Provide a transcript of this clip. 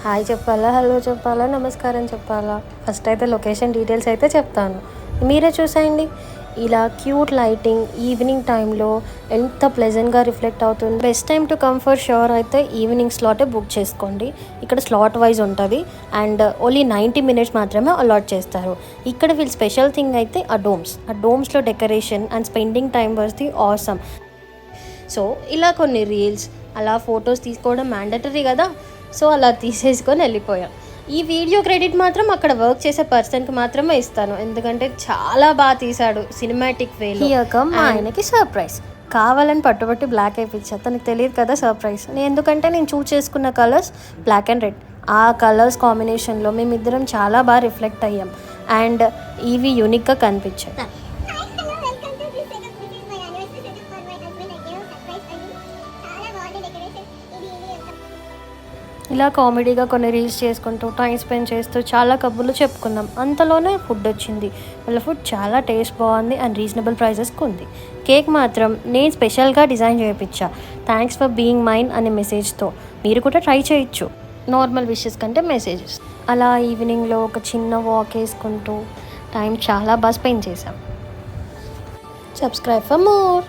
Hi చెప్పాలా, hello చెప్పాలా, నమస్కారం చెప్పాలా? ఫస్ట్ అయితే లొకేషన్ డీటెయిల్స్ అయితే చెప్తాను, మీరే చూసేయండి. ఇలా క్యూట్ లైటింగ్ ఈవినింగ్ టైంలో ఎంత ప్లెజెంట్గా రిఫ్లెక్ట్ అవుతుంది. Best time to comfort shore అయితే ఈవినింగ్ స్లాటే బుక్ చేసుకోండి. ఇక్కడ స్లాట్ వైజ్ ఉంటుంది అండ్ ఓన్లీ 90 minutes మాత్రమే అలాట్ చేస్తారు. ఇక్కడ వీళ్ళు స్పెషల్ థింగ్ అయితే ఆ డోమ్స్లో decoration and spending time was the awesome. So ఇలా కొన్ని రీల్స్ అలా ఫొటోస్ తీసుకోవడం మ్యాండటరీ కదా, సో అలా తీసేసుకొని వెళ్ళిపోయాం. ఈ వీడియో క్రెడిట్ మాత్రం అక్కడ వర్క్ చేసే పర్సన్కి మాత్రమే ఇస్తాను, ఎందుకంటే చాలా బాగా తీశాడు సినిమాటిక్ వేలో. మా ఆయనకి సర్ప్రైజ్ కావాలని పట్టుబట్టి బ్లాక్ అయిపించా, తనకు తెలియదు కదా సర్ప్రైజ్. ఎందుకంటే నేను చూస్ చేసుకున్న కలర్స్ బ్లాక్ అండ్ రెడ్. ఆ కలర్స్ కాంబినేషన్లో మేమిద్దరం చాలా బాగా రిఫ్లెక్ట్ అయ్యాం అండ్ ఇవి యూనిక్గా కనిపించాయి. ఇలా కామెడీగా కొన్ని రీల్స్ చేసుకుంటూ టైం స్పెండ్ చేస్తూ చాలా కబుర్లు చెప్పుకున్నాం. అంతలోనే ఫుడ్ వచ్చింది. వాళ్ళ ఫుడ్ చాలా టేస్ట్ బాగుంది అండ్ రీజనబుల్ ప్రైజెస్కి ఉంది. కేక్ మాత్రం నేను స్పెషల్గా డిజైన్ చేయించా, థ్యాంక్స్ ఫర్ బీయింగ్ మైన్ అనే మెసేజ్తో. మీరు కూడా ట్రై చేయొచ్చు, నార్మల్ విషెస్ కంటే మెసేజెస్. అలా ఈవినింగ్లో ఒక చిన్న వాక్ వేసుకుంటూ టైం చాలా బాగా స్పెండ్ చేసాం. Subscribe for more.